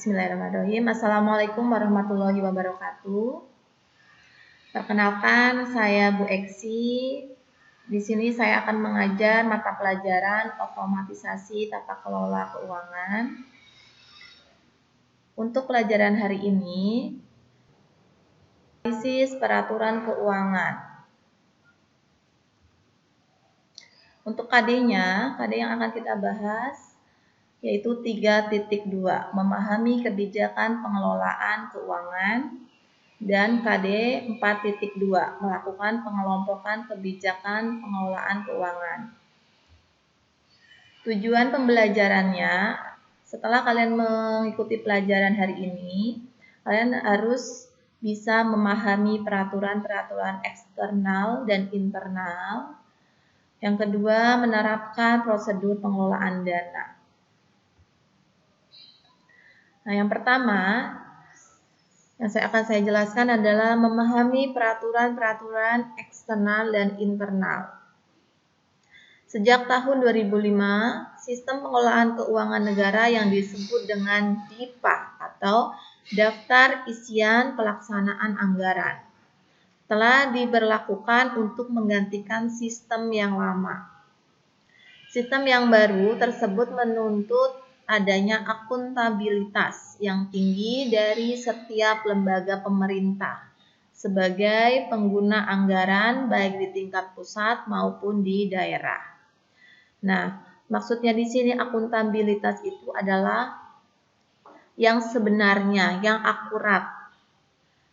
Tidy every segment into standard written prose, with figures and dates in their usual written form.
Bismillahirrahmanirrahim. Assalamualaikum warahmatullahi wabarakatuh. Perkenalkan, saya Bu Eksi. Di sini saya akan mengajar mata pelajaran otomatisasi tata kelola keuangan. Untuk pelajaran hari ini, analisis peraturan keuangan. Untuk KD-nya, KD yang akan kita bahas yaitu 3.2, memahami kebijakan pengelolaan keuangan, dan KD 4.2, melakukan pengelompokan kebijakan pengelolaan keuangan. Tujuan pembelajarannya, setelah kalian mengikuti pelajaran hari ini, kalian harus bisa memahami peraturan-peraturan eksternal dan internal. Yang kedua, menerapkan prosedur pengelolaan dana. Nah, yang pertama yang akan saya jelaskan adalah memahami peraturan-peraturan eksternal dan internal. Sejak tahun 2005, sistem pengelolaan keuangan negara yang disebut dengan DIPA atau Daftar Isian Pelaksanaan Anggaran telah diberlakukan untuk menggantikan sistem yang lama. Sistem yang baru tersebut menuntut adanya akuntabilitas yang tinggi dari setiap lembaga pemerintah sebagai pengguna anggaran baik di tingkat pusat maupun di daerah. Nah, maksudnya di sini akuntabilitas itu adalah yang sebenarnya, yang akurat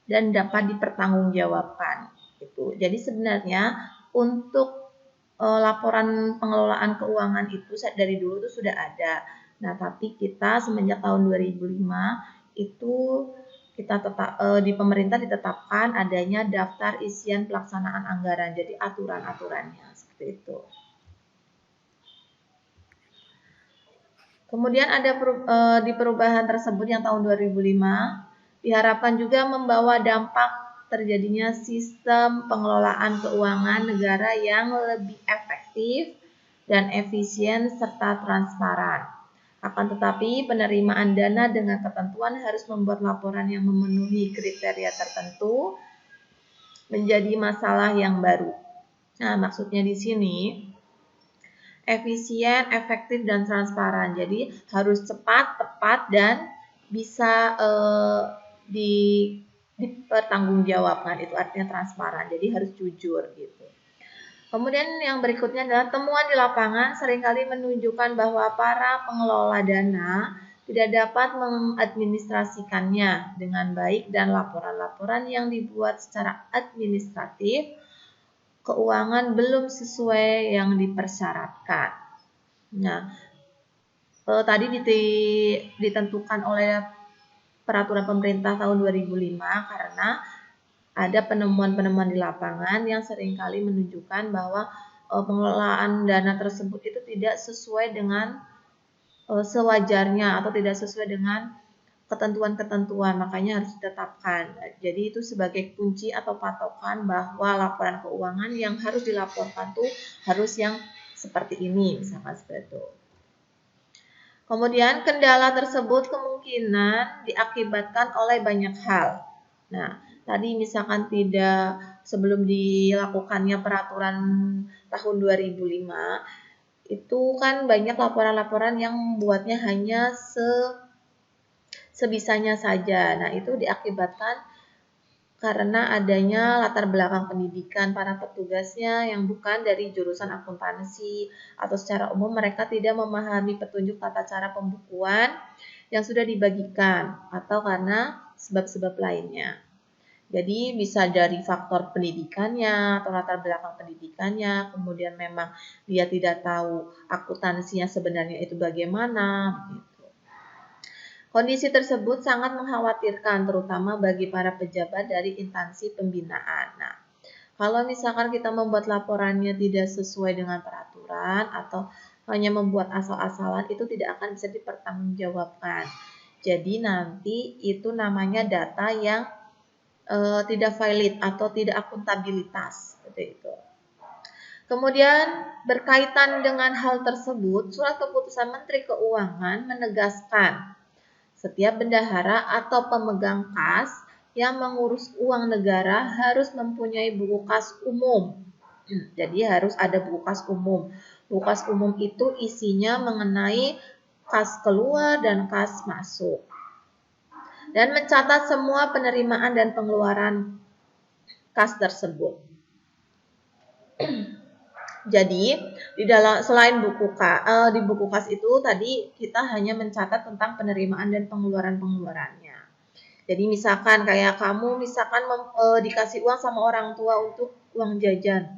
dan dapat dipertanggungjawabkan. Gitu. Jadi sebenarnya untuk laporan pengelolaan keuangan itu dari dulu itu sudah ada. Nah, tapi kita semenjak tahun 2005 itu kita di pemerintah ditetapkan adanya daftar isian pelaksanaan anggaran. Jadi aturan-aturannya seperti itu. Kemudian ada di perubahan tersebut yang tahun 2005 diharapkan juga membawa dampak terjadinya sistem pengelolaan keuangan negara yang lebih efektif dan efisien serta transparan. Akan tetapi penerimaan dana dengan ketentuan harus membuat laporan yang memenuhi kriteria tertentu menjadi masalah yang baru. Nah, maksudnya di sini efisien, efektif, dan transparan. Jadi harus cepat, tepat, dan bisa dipertanggungjawabkan. Itu artinya transparan. Jadi harus jujur gitu. Kemudian yang berikutnya adalah temuan di lapangan seringkali menunjukkan bahwa para pengelola dana tidak dapat mengadministrasikannya dengan baik dan laporan-laporan yang dibuat secara administratif keuangan belum sesuai yang dipersyaratkan. Nah, tadi ditentukan oleh peraturan pemerintah tahun 2005 karena ada penemuan-penemuan di lapangan yang seringkali menunjukkan bahwa pengelolaan dana tersebut itu tidak sesuai dengan sewajarnya atau tidak sesuai dengan ketentuan-ketentuan, makanya harus ditetapkan. Jadi itu sebagai kunci atau patokan bahwa laporan keuangan yang harus dilaporkan tuh harus yang seperti ini, misalkan seperti itu. Kemudian kendala tersebut kemungkinan diakibatkan oleh banyak hal. Nah, tadi misalkan tidak sebelum dilakukannya peraturan tahun 2005 itu kan banyak laporan-laporan yang membuatnya hanya sebisanya saja. Nah, itu diakibatkan karena adanya latar belakang pendidikan para petugasnya yang bukan dari jurusan akuntansi atau secara umum mereka tidak memahami petunjuk tata cara pembukuan yang sudah dibagikan atau karena sebab-sebab lainnya. Jadi bisa dari faktor pendidikannya atau latar belakang pendidikannya, kemudian memang dia tidak tahu akuntansinya sebenarnya itu bagaimana, begitu. Kondisi tersebut sangat mengkhawatirkan terutama bagi para pejabat dari instansi pembinaan. Nah, kalau misalkan kita membuat laporannya tidak sesuai dengan peraturan atau hanya membuat asal-asalan itu tidak akan bisa dipertanggungjawabkan. Jadi nanti itu namanya data yang tidak valid atau tidak akuntabilitas seperti itu. Kemudian berkaitan dengan hal tersebut, surat keputusan Menteri Keuangan menegaskan Setiap bendahara atau pemegang kas yang mengurus uang negara harus mempunyai buku kas umum. Jadi harus ada buku kas umum. Buku kas umum itu isinya mengenai kas keluar dan kas masuk. Dan mencatat semua penerimaan dan pengeluaran kas tersebut. Jadi selain di buku kas itu tadi kita hanya mencatat tentang penerimaan dan pengeluarannya. Jadi misalkan kayak kamu dikasih uang sama orang tua untuk uang jajan.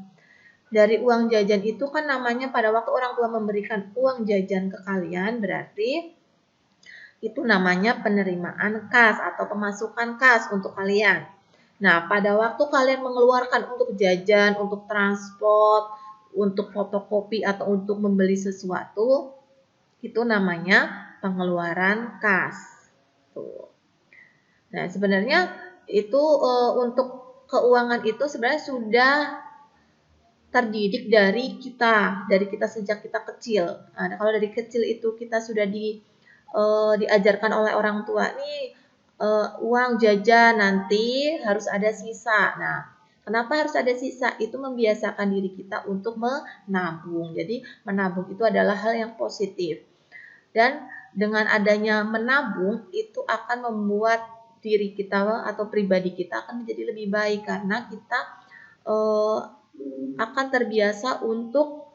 Dari uang jajan itu kan namanya pada waktu orang tua memberikan uang jajan ke kalian, berarti itu namanya penerimaan kas atau pemasukan kas untuk kalian. Nah, pada waktu kalian mengeluarkan untuk jajan, untuk transport, untuk fotokopi atau untuk membeli sesuatu, itu namanya pengeluaran kas. Tuh. Nah, sebenarnya itu untuk keuangan itu sebenarnya sudah terdidik dari kita sejak kita kecil. Nah, kalau dari kecil itu kita sudah diajarkan oleh orang tua nih, uang jajan nanti harus ada sisa. Nah, kenapa harus ada sisa? Itu membiasakan diri kita untuk menabung. Jadi menabung itu adalah hal yang positif. Dan dengan adanya menabung itu akan membuat diri kita atau pribadi kita akan menjadi lebih baik karena kita akan terbiasa untuk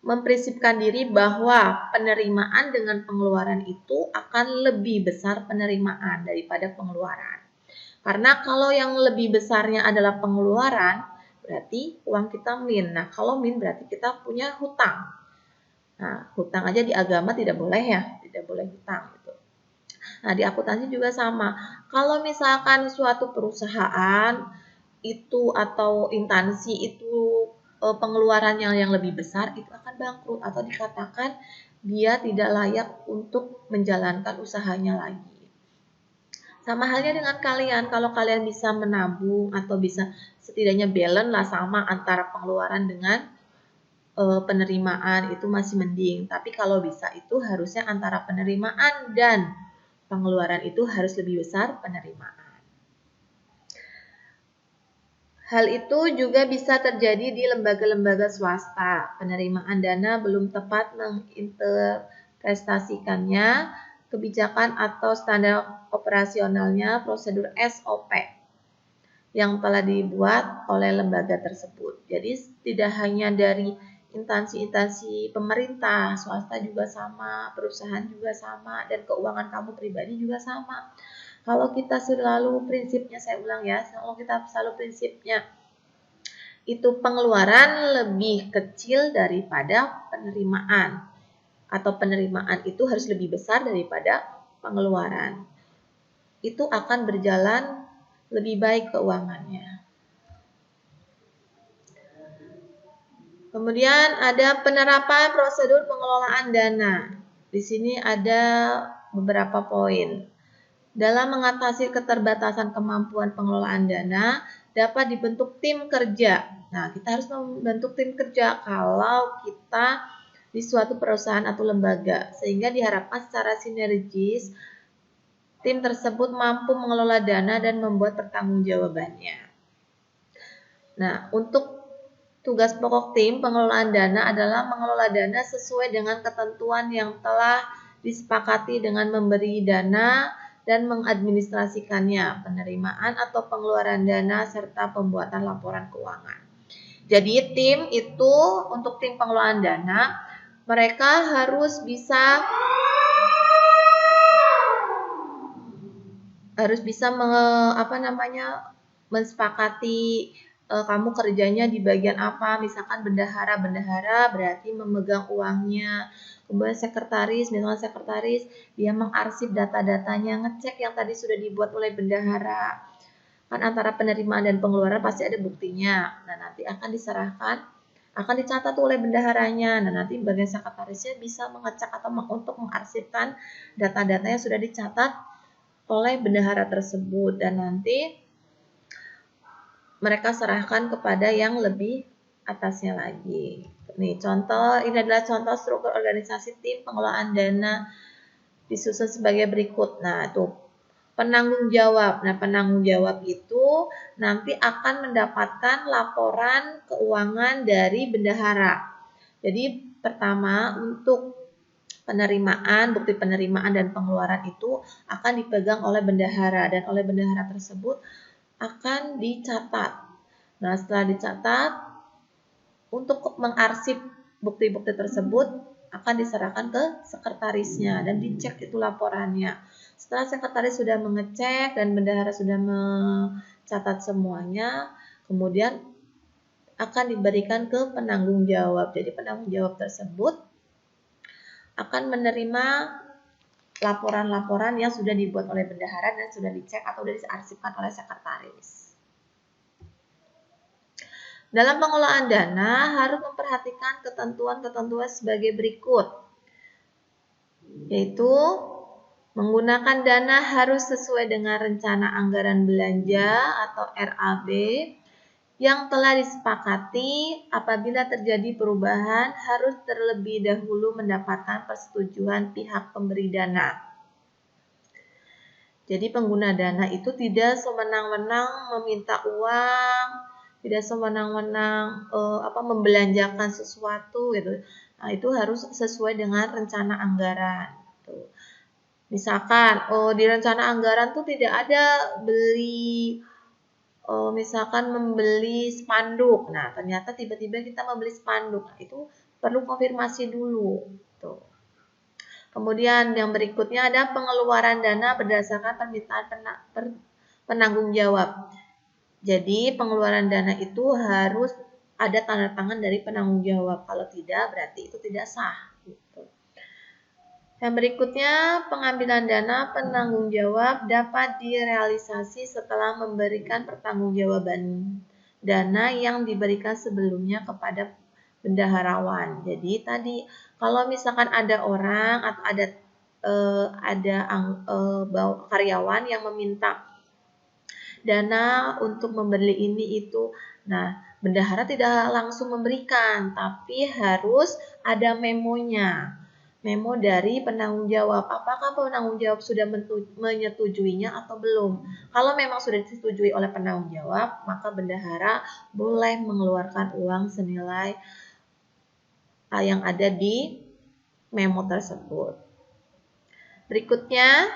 memprinsipkan diri bahwa penerimaan dengan pengeluaran itu akan lebih besar penerimaan daripada pengeluaran. Karena kalau yang lebih besarnya adalah pengeluaran, berarti uang kita min. Nah, kalau min berarti kita punya hutang. Nah, hutang aja di agama tidak boleh ya, tidak boleh hutang gitu. Nah, di akuntansi juga sama. Kalau misalkan suatu perusahaan itu atau instansi itu pengeluarannya yang lebih besar, itu akan bangkrut atau dikatakan dia tidak layak untuk menjalankan usahanya lagi. Sama halnya dengan kalian, kalau kalian bisa menabung atau bisa setidaknya balance lah sama antara pengeluaran dengan penerimaan itu masih mending. Tapi kalau bisa itu harusnya antara penerimaan dan pengeluaran itu harus lebih besar penerimaan. Hal itu juga bisa terjadi di lembaga-lembaga swasta. Penerimaan dana belum tepat menginterpretasikannya, kebijakan atau standar operasionalnya, prosedur SOP yang telah dibuat oleh lembaga tersebut. Jadi tidak hanya dari instansi-instansi pemerintah, swasta juga sama, perusahaan juga sama, dan keuangan kamu pribadi juga sama. Kalau kita selalu prinsipnya, saya ulang ya, kalau kita selalu prinsipnya itu pengeluaran lebih kecil daripada penerimaan, atau penerimaan itu harus lebih besar daripada pengeluaran, itu akan berjalan lebih baik keuangannya. Kemudian ada penerapan prosedur pengelolaan dana. Di sini ada beberapa poin. Dalam mengatasi keterbatasan kemampuan pengelolaan dana, dapat dibentuk tim kerja. Nah, kita harus membentuk tim kerja kalau kita di suatu perusahaan atau lembaga, sehingga diharapkan secara sinergis tim tersebut mampu mengelola dana dan membuat pertanggungjawabannya. Nah, untuk tugas pokok tim pengelolaan dana adalah mengelola dana sesuai dengan ketentuan yang telah disepakati dengan memberi dana dan mengadministrasikannya, penerimaan atau pengeluaran dana, serta pembuatan laporan keuangan. Jadi tim itu untuk tim pengelolaan dana, mereka harus bisa mensepakati kamu kerjanya di bagian apa. Misalkan bendahara berarti memegang uangnya. Kemudian sekretaris, misalnya sekretaris dia mengarsip data-datanya, ngecek yang tadi sudah dibuat oleh bendahara. Kan antara penerimaan dan pengeluaran pasti ada buktinya. Nah, nanti akan diserahkan, akan dicatat oleh bendaharanya. Nah, nanti bagian sekretarisnya bisa mengecek atau untuk mengarsipkan data-data yang sudah dicatat oleh bendahara tersebut, dan nanti mereka serahkan kepada yang lebih atasnya lagi. Nih, ini adalah contoh struktur organisasi tim pengelolaan dana disusun sebagai berikut. Nah, itu penanggung jawab. Nah, penanggung jawab itu nanti akan mendapatkan laporan keuangan dari bendahara. Jadi, pertama untuk penerimaan, bukti penerimaan dan pengeluaran itu akan dipegang oleh bendahara dan oleh bendahara tersebut akan dicatat. Nah, setelah dicatat, untuk mengarsip bukti-bukti tersebut akan diserahkan ke sekretarisnya dan dicek itu laporannya. Setelah sekretaris sudah mengecek dan bendahara sudah mencatat semuanya, kemudian akan diberikan ke penanggung jawab. Jadi penanggung jawab tersebut akan menerima laporan-laporan yang sudah dibuat oleh bendahara dan sudah dicek atau sudah diarsipkan oleh sekretaris. Dalam pengelolaan dana harus memperhatikan ketentuan-ketentuan sebagai berikut, yaitu menggunakan dana harus sesuai dengan rencana anggaran belanja atau RAB yang telah disepakati. Apabila terjadi perubahan harus terlebih dahulu mendapatkan persetujuan pihak pemberi dana. Jadi pengguna dana itu tidak sewenang-wenang meminta uang, tidak sewenang-wenang membelanjakan sesuatu gitu. Nah, itu harus sesuai dengan rencana anggaran. Tuh. Misalkan di rencana anggaran tuh tidak ada beli misalkan membeli spanduk. Nah, ternyata tiba-tiba kita membeli spanduk. Nah, itu perlu konfirmasi dulu. Tuh. Kemudian yang berikutnya ada pengeluaran dana berdasarkan permintaan penanggung jawab. Jadi pengeluaran dana itu harus ada tanda tangan dari penanggung jawab. Kalau tidak berarti itu tidak sah. Gitu. Yang berikutnya pengambilan dana penanggung jawab dapat direalisasi setelah memberikan pertanggungjawaban dana yang diberikan sebelumnya kepada bendaharawan. Jadi tadi kalau misalkan ada orang atau ada karyawan yang meminta dana untuk membeli ini itu, nah bendahara tidak langsung memberikan, tapi harus ada memonya. Memo dari penanggung jawab. Apakah penanggung jawab sudah menyetujuinya atau belum? Kalau memang sudah disetujui oleh penanggung jawab, maka bendahara boleh mengeluarkan uang senilai yang ada di memo tersebut. Berikutnya,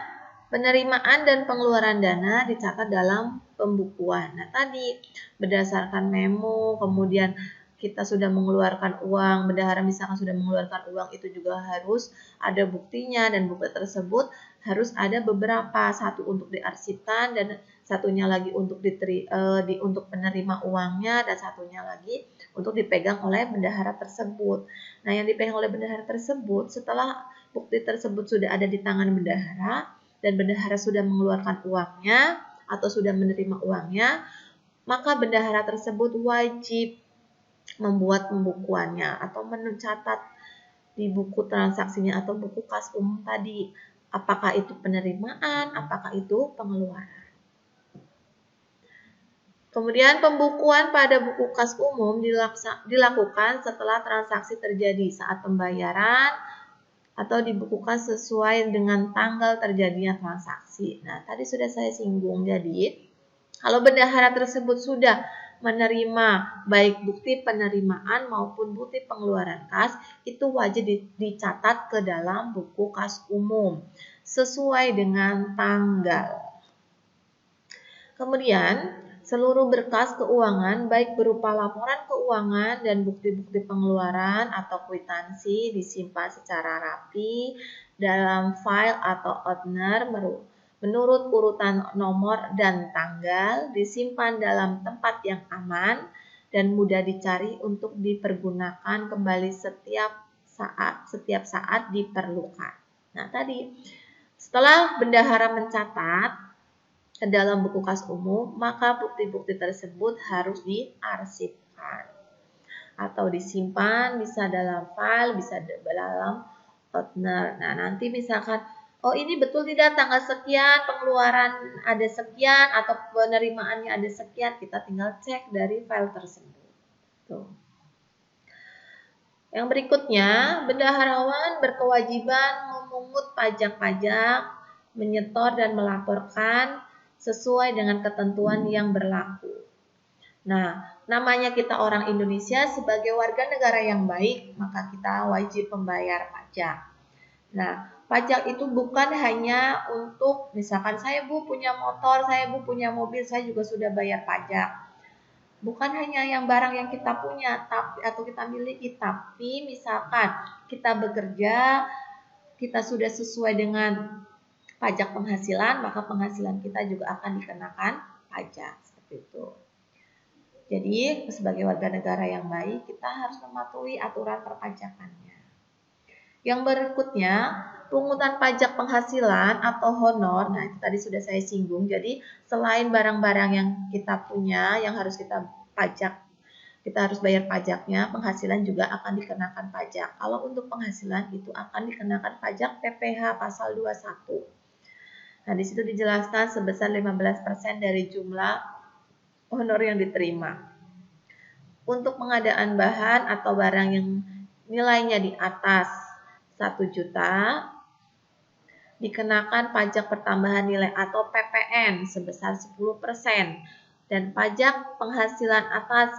penerimaan dan pengeluaran dana dicatat dalam pembukuan. Nah, tadi berdasarkan memo, kemudian kita sudah mengeluarkan uang, bendahara misalkan sudah mengeluarkan uang, itu juga harus ada buktinya dan bukti tersebut harus ada beberapa, satu untuk diarsipkan dan satunya lagi untuk untuk penerima uangnya dan satunya lagi untuk dipegang oleh bendahara tersebut. Nah, yang dipegang oleh bendahara tersebut setelah bukti tersebut sudah ada di tangan bendahara dan bendahara sudah mengeluarkan uangnya atau sudah menerima uangnya, maka bendahara tersebut wajib membuat pembukuannya atau mencatat di buku transaksinya atau buku kas umum tadi. Apakah itu penerimaan, apakah itu pengeluaran. Kemudian pembukuan pada buku kas umum dilakukan setelah transaksi terjadi saat pembayaran atau dibukukan sesuai dengan tanggal terjadinya transaksi. Nah, tadi sudah saya singgung. Jadi, kalau bendahara tersebut sudah menerima baik bukti penerimaan maupun bukti pengeluaran kas, itu wajib dicatat ke dalam buku kas umum sesuai dengan tanggal. Kemudian, seluruh berkas keuangan baik berupa laporan keuangan dan bukti-bukti pengeluaran atau kwitansi disimpan secara rapi dalam file atau ordner menurut urutan nomor dan tanggal, disimpan dalam tempat yang aman dan mudah dicari untuk dipergunakan kembali setiap saat diperlukan. Nah, tadi setelah bendahara mencatat ke dalam buku kas umum, maka bukti-bukti tersebut harus diarsipkan atau disimpan, bisa dalam file, bisa dalam ordner. Nah, nanti misalkan ini betul tidak tanggal sekian, pengeluaran ada sekian atau penerimaannya ada sekian, kita tinggal cek dari file tersebut. Tuh. Yang berikutnya, bendaharawan berkewajiban memungut pajak-pajak, menyetor dan melaporkan sesuai dengan ketentuan yang berlaku. Nah, namanya kita orang Indonesia sebagai warga negara yang baik, maka kita wajib membayar pajak. Nah, pajak itu bukan hanya untuk, misalkan saya Bu punya motor, saya Bu punya mobil, saya juga sudah bayar pajak. Bukan hanya yang barang yang kita punya atau kita miliki, tapi misalkan kita bekerja, kita sudah sesuai dengan pajak penghasilan, maka penghasilan kita juga akan dikenakan pajak, seperti itu. Jadi, sebagai warga negara yang baik, kita harus mematuhi aturan perpajakannya. Yang berikutnya, pungutan pajak penghasilan atau honor. Nah, itu tadi sudah saya singgung. Jadi, selain barang-barang yang kita punya, yang harus kita pajak, kita harus bayar pajaknya, penghasilan juga akan dikenakan pajak. Kalau untuk penghasilan itu akan dikenakan pajak PPh pasal 21. Nah, di situ dijelaskan sebesar 15% dari jumlah honor yang diterima. Untuk pengadaan bahan atau barang yang nilainya di atas 1 juta, dikenakan pajak pertambahan nilai atau PPN sebesar 10%. Dan pajak penghasilan atas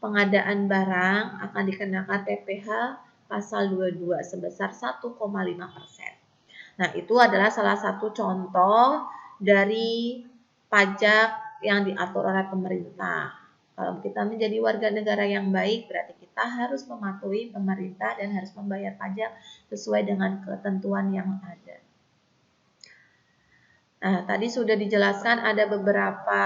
pengadaan barang akan dikenakan PPh pasal 22 sebesar 1,5%. Nah, itu adalah salah satu contoh dari pajak yang diatur oleh pemerintah. Kalau kita menjadi warga negara yang baik, berarti kita harus mematuhi pemerintah dan harus membayar pajak sesuai dengan ketentuan yang ada. Nah, tadi sudah dijelaskan ada beberapa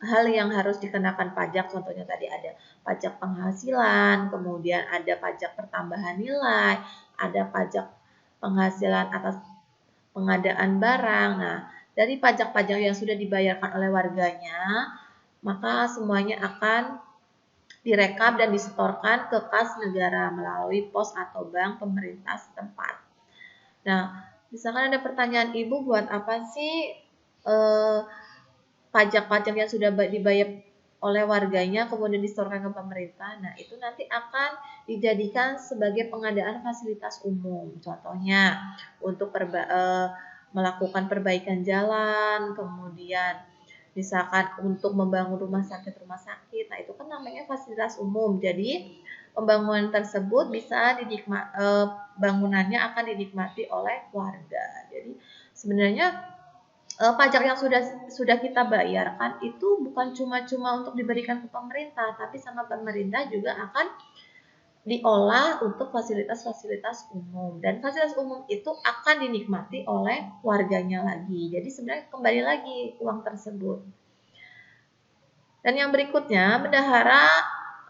hal yang harus dikenakan pajak, contohnya tadi ada pajak penghasilan, kemudian ada pajak pertambahan nilai, ada pajak penghasilan atas pengadaan barang. Nah, dari pajak-pajak yang sudah dibayarkan oleh warganya, maka semuanya akan direkap dan disetorkan ke kas negara melalui pos atau bank pemerintah setempat. Nah, misalkan ada pertanyaan, Ibu, buat apa sih pajak-pajak yang sudah dibayar oleh warganya kemudian disetorkan ke pemerintah? Nah, itu nanti akan dijadikan sebagai pengadaan fasilitas umum. Contohnya untuk melakukan perbaikan jalan, kemudian misalkan untuk membangun rumah sakit. Nah, itu kan namanya fasilitas umum. Jadi, pembangunan tersebut bisa bangunannya akan dinikmati oleh warga. Jadi, sebenarnya pajak yang sudah kita bayarkan itu bukan cuma untuk diberikan ke pemerintah, tapi sama pemerintah juga akan diolah untuk fasilitas-fasilitas umum, dan fasilitas umum itu akan dinikmati oleh warganya lagi. Jadi sebenarnya kembali lagi uang tersebut. Dan yang berikutnya,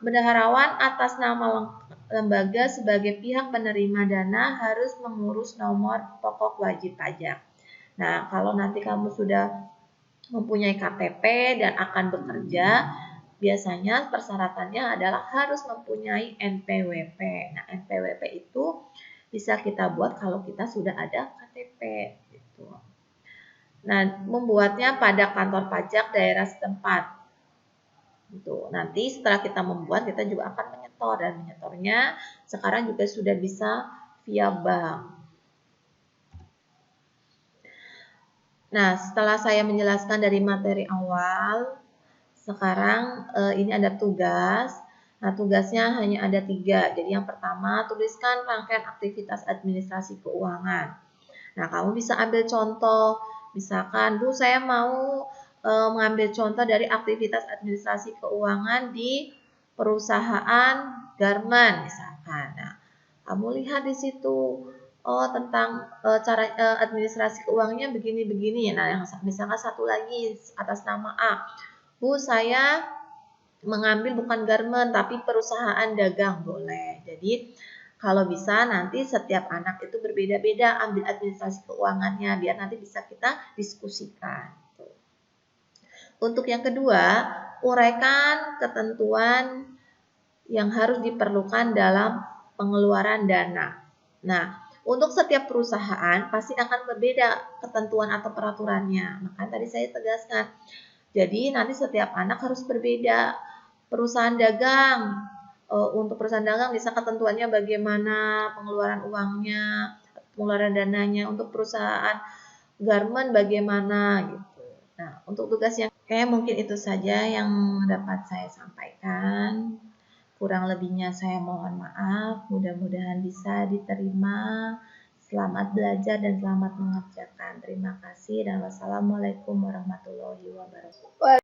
bendaharawan atas nama lembaga sebagai pihak penerima dana harus mengurus nomor pokok wajib pajak. Nah, kalau nanti kamu sudah mempunyai KTP dan akan bekerja, biasanya persyaratannya adalah harus mempunyai NPWP. Nah, NPWP itu bisa kita buat kalau kita sudah ada KTP. Gitu. Nah, membuatnya pada kantor pajak daerah setempat. Gitu. Nanti setelah kita membuat, kita juga akan menyetor, dan menyetornya sekarang juga sudah bisa via bank. Nah, setelah saya menjelaskan dari materi awal, sekarang ini ada tugas. Nah, tugasnya hanya ada 3. Jadi yang pertama, tuliskan rangkaian aktivitas administrasi keuangan. Nah, kamu bisa ambil contoh. Misalkan, Bu, saya mau mengambil contoh dari aktivitas administrasi keuangan di perusahaan garmen, misalkan. Nah, kamu lihat di situ. Oh, tentang cara administrasi keuangannya begini-begini. Nah, yang misalkan satu lagi atas nama A. Bu, saya mengambil bukan garmen tapi perusahaan dagang, boleh. Jadi, kalau bisa nanti setiap anak itu berbeda-beda ambil administrasi keuangannya, biar nanti bisa kita diskusikan. Untuk yang kedua, uraikan ketentuan yang harus diperlukan dalam pengeluaran dana. Nah, untuk setiap perusahaan pasti akan berbeda ketentuan atau peraturannya. Maka tadi saya tegaskan. Jadi nanti setiap anak harus berbeda. Perusahaan dagang untuk perusahaan dagang bisa ketentuannya bagaimana, pengeluaran uangnya, pengeluaran dananya, untuk perusahaan garment bagaimana gitu. Nah, untuk tugas yang kayak mungkin itu saja yang dapat saya sampaikan. Kurang lebihnya saya mohon maaf, mudah-mudahan bisa diterima. Selamat belajar dan selamat mengerjakan. Terima kasih dan wassalamualaikum warahmatullahi wabarakatuh.